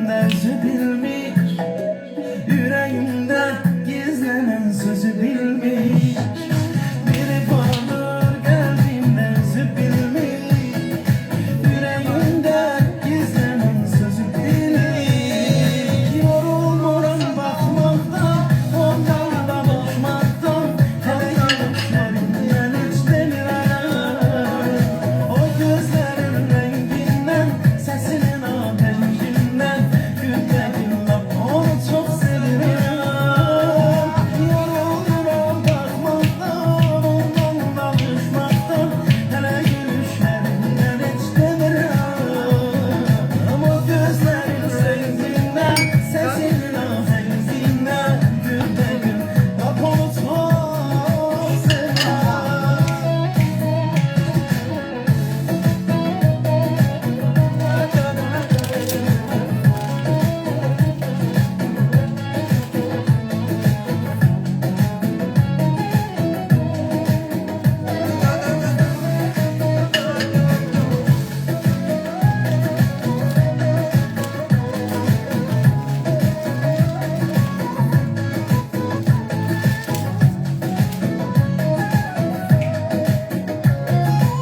kalbimde bilmiş, yüreğimde gizlenen sözü bilmiş. Biri vardır kalbimde bilmiş, yüreğimde gizlenen sözü bilmiş. Yorulmuram bakmaktan, ondan da bakmaktan, hele gülüşlerinden hiç demirem. O gözlerin renginden, sesinin ahenginden, günde günden onu çok seviyorum. Yorulurum bakmaktan, ondan da düşmaktan, hele gülüşlerinden hiç demirem. O gözlerin renginden, sesinin ahenginden, günde gün bak onu çok seviyorum.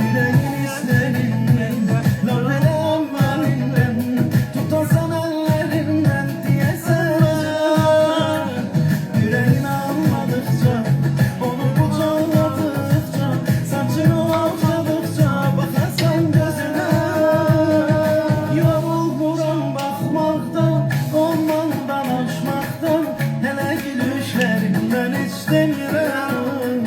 Yüreğin hislerinden, lale ammarinden, tutarsan ellerinden diye saracağım. Yüreğin anladıkça, onu kucakladıkça, saçını okşadıkça bakarsan gözüne. Yorulmuram bakmaktan, ondan danışmaktan, hele gülüşlerinden hiç demirem.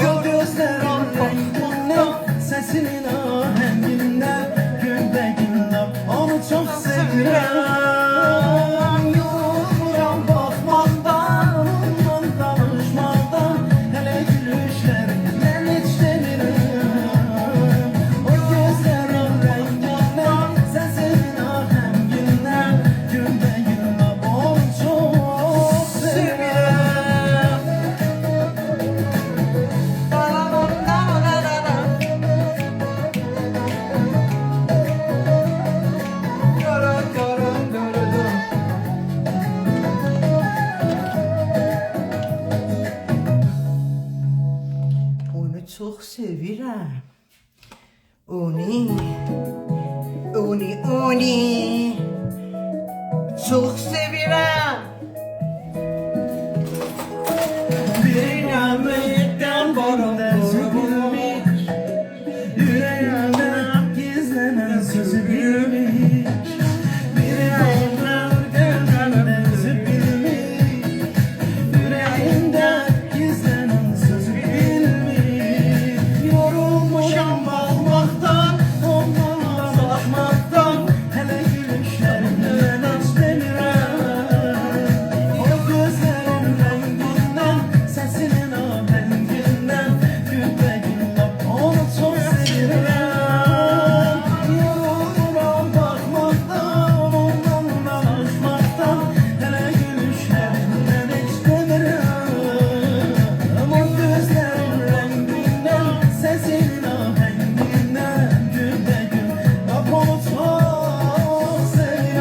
O gözlerin renginden, sesinin ahenginden, günde günden onu çok seviyorum. Yorulmuram bakmaktan, ondan danışmaktan, hele gülüşlerinden hiç demirem. O gözlerin renginden, sesinin ahenginden, günde günden onu çok seviyorum. Onu çok sevirəm. Onu çok sevirəm. Bir yanlıktan bordersi bilmiş, yüreğimde gizlenen sözü bilmiş. Bir yanlıktan bordersi bilmiş, yüreğimde gizlenen sözü bilmiş. Yorulmuşam bakmaktan, ondan bakmaktan, hele gülüşlerinden hiç demirem. O gözlerin renginden, sesinin ahenginden, günde günden onu çok seviyorum. Yorulurum bakmaktan, ondan danışmaktan, hele gülüşlerinden hiç demirem. O gözlerin renginden, sesinin ahenginden, günde gün bak onu çok seviyorum.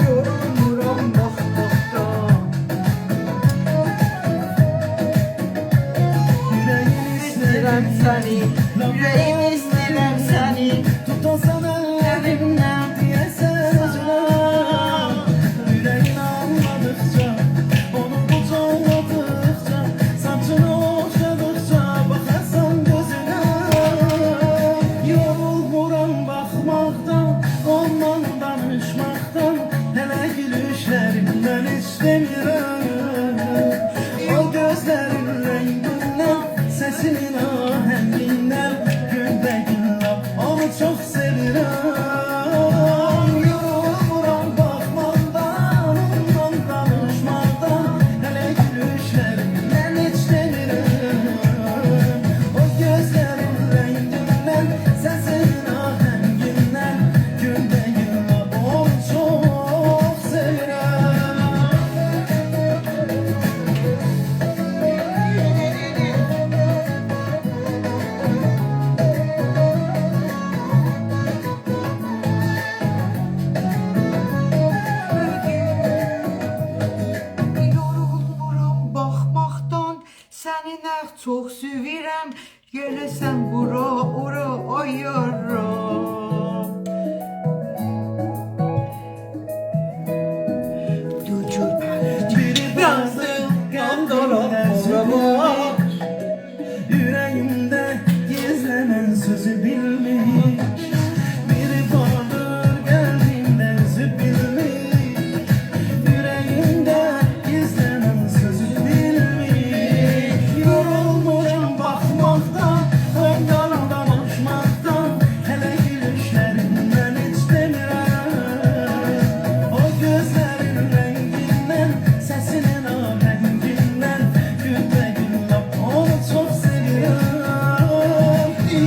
Yorulmuram bakmaktan. İstirəm səni, yüreğim istirəm səni. Tutarsan ellerimden diye saracağım. Yüreğin anladıkça, onu kucakladıkça, saçını okşadıkça bakarsan gözüne. Yorulmuram bakmaktan, ondan danışmaktan, hele gülüşlerinden hiç demirem. O gözlerin renginden, sesinin ahenginden, günde günden onu çok səni nə çox sevirəm. Gəlsən bura, ora, ayıram. Dücür Biri bazı kandıran bak Yüreğimde gizlenen sözü bilmiş Biri vardır geldiğinde özü bilmiş Yüreğimde gizlenen sözü bilmiş Yorulmuram bakmaktan ondan danışmaktan Hele gülüşlerinden hiç demirem O gözlerin renginden sesinin ahenginden Gülbe güllap onu çok seviyorum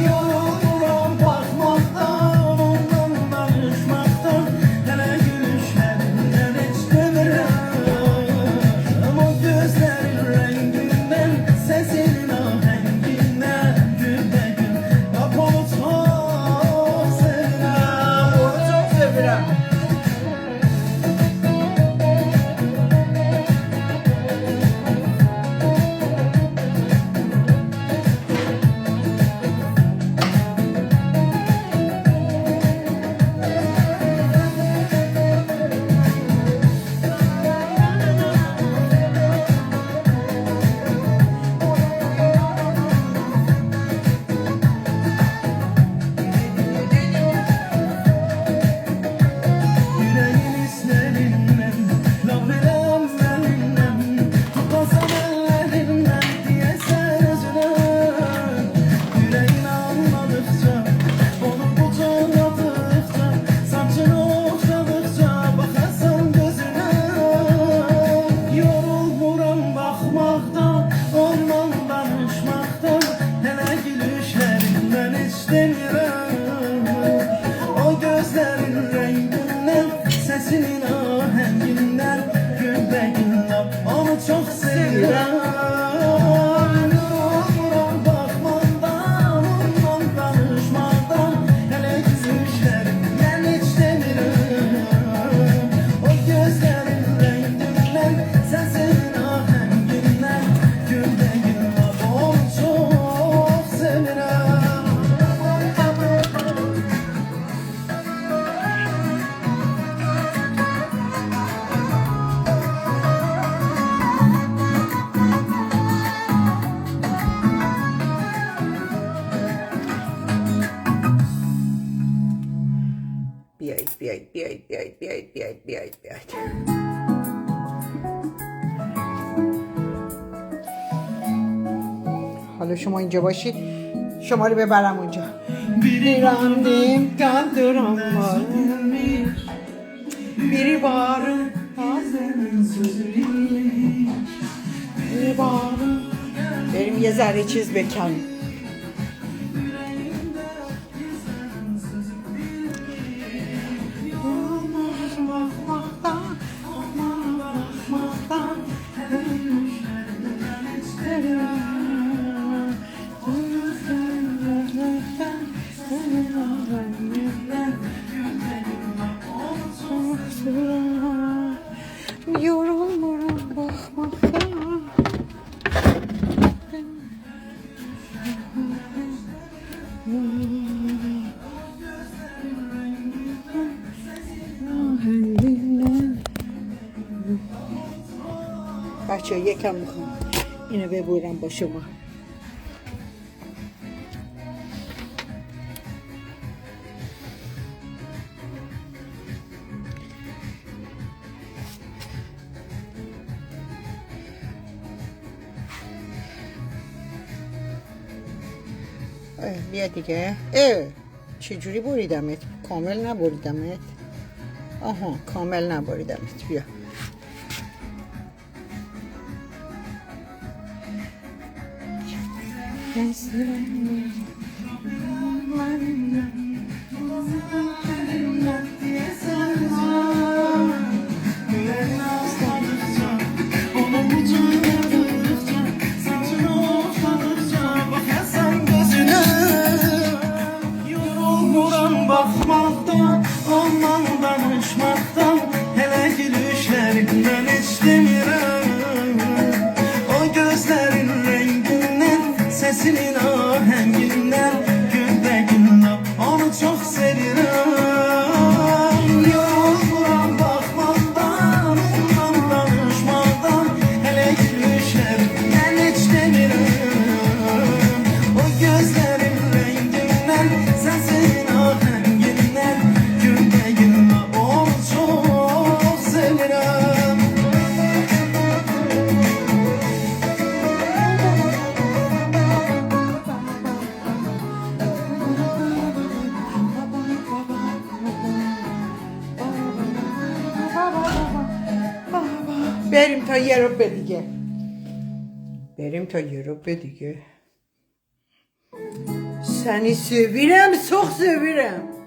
Yoruluram bakmaktan ondan danışmaktan Hele gülüşlerinden hiç demirem O gözlerin renginden sesinin ahenginden Gülbe güllap onu çok seviyorum Onu çox sevirəm. Yüreğin hislerinden, laf verem elinden Tutmasam ellerinden diyesen özüne Yüreğin anladıkça, onu kucakladıkça Saçını okşadıkça bakasan gözüne Yorulmuram bakmaktan, ondan danışmaktan Hele gülüşlerinden hiç demirem O gözlerin renginden, sesinin ahenginden Gülbe güllap onu çok seviyorum Yorulmuram bakmaktan, ondan danışmaktan Hele gülüşlerinden hiç demirem O gözlerin renginden, sesinin ahenginden Gülbe güllap onu çok seviyorum بیایید. حالا شما اینجا باشید شما رو ببرم اونجا. Biri Randim kandıran var. bilmiş Biri bağırır. Bazen sözü bilmiş Biri bağırır. Benim یه ذره چیز بکن. Yorulmuram bakmaktan. بچه یکم میخوام اینو ببرم با شما. بیا دیگه. چجوری بریدمت؟ کامل نبریدمت؟ آها کامل نبریدمت. بیا Bakmaktan, ondan danışmaktan Hele gülüşlerinden hiç demirem O gözlerin rengi sesinin ahenginden günde günde onu çok seviyorum. Yorulmuram bakmaktan, ondan danışmaktan, hele gülüşler ben hiç demirim. O gözlerin renginden, sesin ahenginden günde günde onu çok seviyorum. Benim ta yarı bedige. Benim ta yarı bedige. Seni sevirem, çok sevirem.